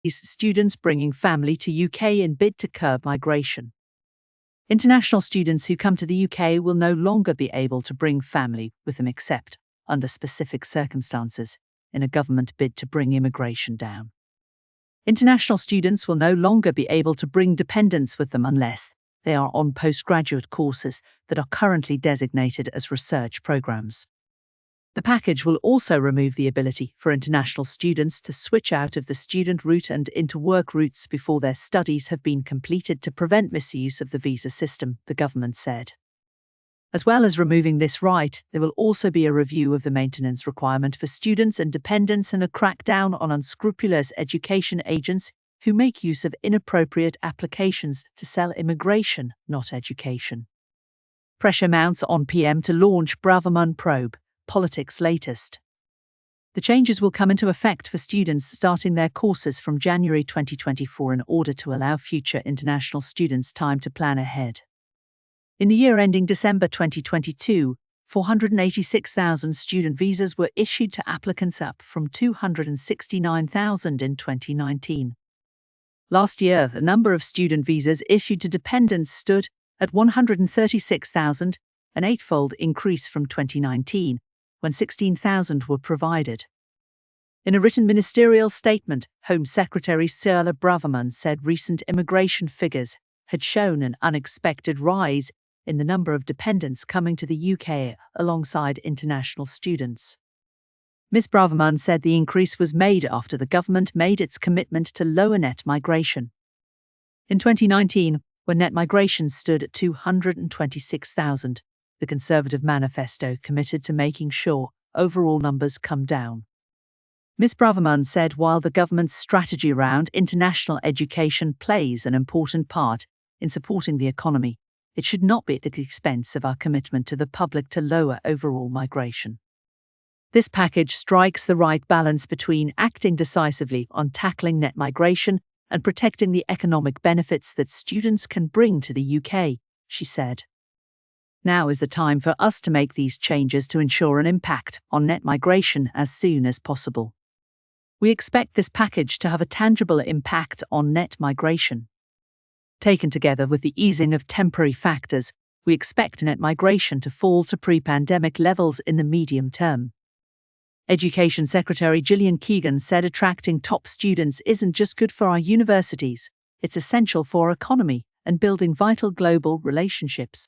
students bringing family to UK in bid to curb migration. International students who come to the UK will no longer be able to bring family with them except under specific circumstances in a government bid to bring immigration down. International students will no longer be able to bring dependents with them unless they are on postgraduate courses that are currently designated as research programs. The package will also remove the ability for international students to switch out of the student route and into work routes before their studies have been completed to prevent misuse of the visa system, the government said. As well as removing this right, there will also be a review of the maintenance requirement for students and dependents and a crackdown on unscrupulous education agents who make use of inappropriate applications to sell immigration, not education. Pressure mounts on PM to launch Braverman probe, politics latest. The changes will come into effect for students starting their courses from January 2024 in order to allow future international students time to plan ahead. In the year ending December 2022, 486,000 student visas were issued to applicants, up from 269,000 in 2019. Last year, the number of student visas issued to dependents stood at 136,000, an eightfold increase from 2019, when 16,000 were provided. In a written ministerial statement, Home Secretary Sarah Braverman said recent immigration figures had shown an unexpected rise in the number of dependents coming to the UK alongside international students. Ms. Braverman said the increase was made after the government made its commitment to lower net migration. In 2019, when net migration stood at 226,000, the Conservative manifesto committed to making sure overall numbers come down. Ms. Braverman said while the government's strategy around international education plays an important part in supporting the economy, it should not be at the expense of our commitment to the public to lower overall migration. This package strikes the right balance between acting decisively on tackling net migration and protecting the economic benefits that students can bring to the UK, she said. Now is the time for us to make these changes to ensure an impact on net migration as soon as possible. We expect this package to have a tangible impact on net migration. Taken together with the easing of temporary factors, we expect net migration to fall to pre-pandemic levels in the medium term. Education Secretary Gillian Keegan said attracting top students isn't just good for our universities, it's essential for our economy and building vital global relationships.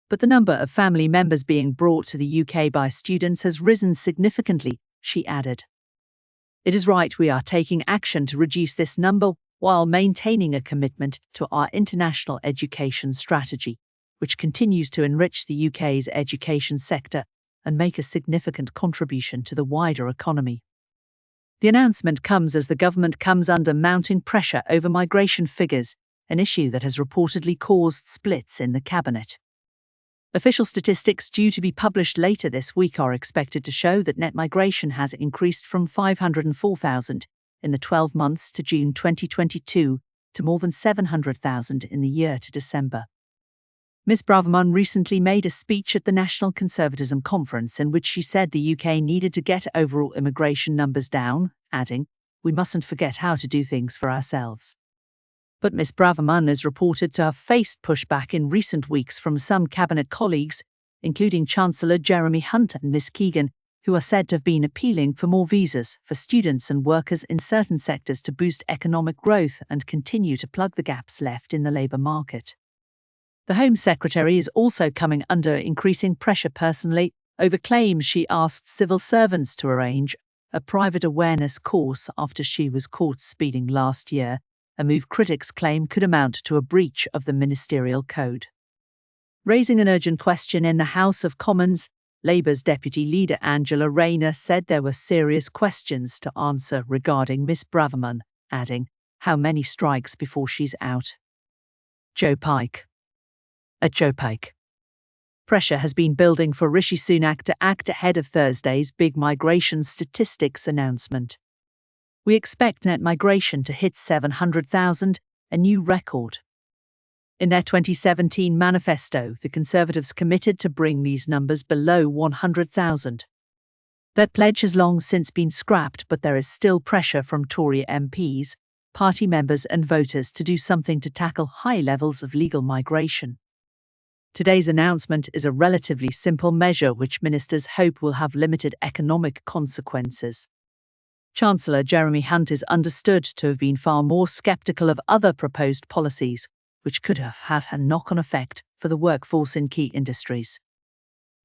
But the number of family members being brought to the UK by students has risen significantly, she added. It is right we are taking action to reduce this number while maintaining a commitment to our international education strategy, which continues to enrich the UK's education sector and make a significant contribution to the wider economy. The announcement comes as the government comes under mounting pressure over migration figures, an issue that has reportedly caused splits in the cabinet. Official statistics due to be published later this week are expected to show that net migration has increased from 504,000 in the 12 months to June 2022 to more than 700,000 in the year to December. Ms. Braverman recently made a speech at the National Conservatism Conference in which she said the UK needed to get overall immigration numbers down, adding, "We mustn't forget how to do things for ourselves." But Ms. Braverman is reported to have faced pushback in recent weeks from some cabinet colleagues, including Chancellor Jeremy Hunt and Ms. Keegan, who are said to have been appealing for more visas for students and workers in certain sectors to boost economic growth and continue to plug the gaps left in the labour market. The Home Secretary is also coming under increasing pressure personally over claims she asked civil servants to arrange a private awareness course after she was caught speeding last year, a move critics claim could amount to a breach of the ministerial code. Raising an urgent question in the House of Commons, Labour's Deputy Leader Angela Rayner said there were serious questions to answer regarding Ms. Braverman, adding, "How many strikes before she's out?" Joe Pike. At Joe Pike. Pressure has been building for Rishi Sunak to act ahead of Thursday's big migration statistics announcement. We expect net migration to hit 700,000, a new record. In their 2017 manifesto, the Conservatives committed to bring these numbers below 100,000. That pledge has long since been scrapped, but there is still pressure from Tory MPs, party members and voters to do something to tackle high levels of legal migration. Today's announcement is a relatively simple measure which ministers hope will have limited economic consequences. Chancellor Jeremy Hunt is understood to have been far more sceptical of other proposed policies, which could have had a knock-on effect for the workforce in key industries.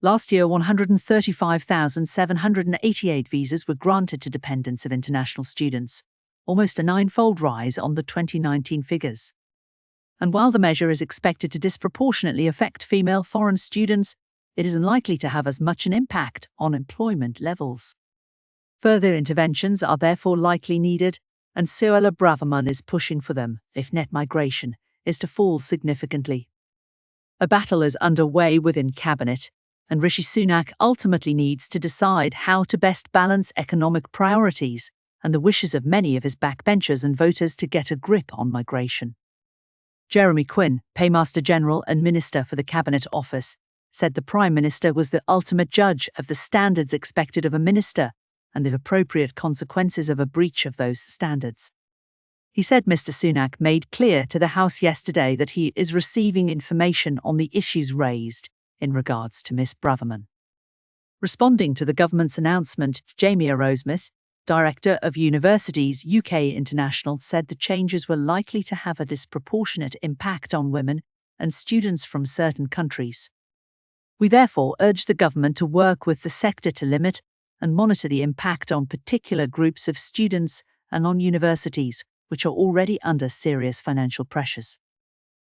Last year, 135,788 visas were granted to dependents of international students, almost a nine-fold rise on the 2019 figures. And while the measure is expected to disproportionately affect female foreign students, it is unlikely to have as much an impact on employment levels. Further interventions are therefore likely needed, and Suella Braverman is pushing for them if net migration is to fall significantly. A battle is underway within Cabinet, and Rishi Sunak ultimately needs to decide how to best balance economic priorities and the wishes of many of his backbenchers and voters to get a grip on migration. Jeremy Quinn, Paymaster General and Minister for the Cabinet Office, said the Prime Minister was the ultimate judge of the standards expected of a minister and the appropriate consequences of a breach of those standards. He said Mr. Sunak made clear to the House yesterday that he is receiving information on the issues raised in regards to Ms. Braverman. Responding to the government's announcement, Jamie Arrowsmith, Director of Universities UK International, said the changes were likely to have a disproportionate impact on women and students from certain countries. We therefore urge the government to work with the sector to limit and monitor the impact on particular groups of students and on universities, which are already under serious financial pressures.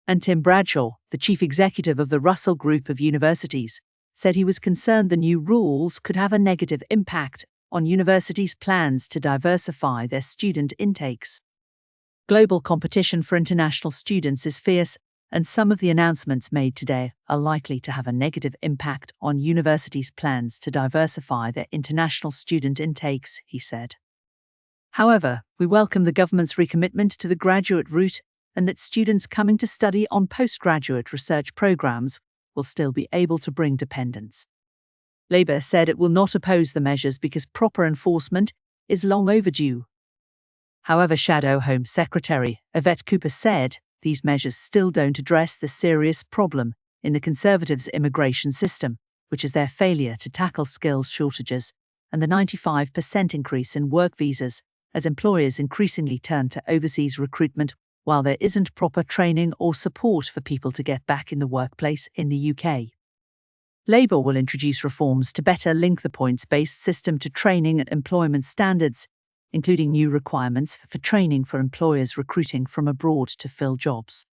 And Tim Bradshaw, the chief executive of the Russell Group of Universities, said he was concerned the new rules could have a negative impact on universities' plans to diversify their student intakes. Global competition for international students is fierce, and some of the announcements made today are likely to have a negative impact on universities' plans to diversify their international student intakes, he said. However, we welcome the government's recommitment to the graduate route and that students coming to study on postgraduate research programs will still be able to bring dependents. Labour said it will not oppose the measures because proper enforcement is long overdue. However, Shadow Home Secretary Yvette Cooper said these measures still don't address the serious problem in the Conservatives' immigration system, which is their failure to tackle skills shortages and the 95% increase in work visas as employers increasingly turn to overseas recruitment while there isn't proper training or support for people to get back in the workplace in the UK. Labour will introduce reforms to better link the points-based system to training and employment standards, including new requirements for training for employers recruiting from abroad to fill jobs.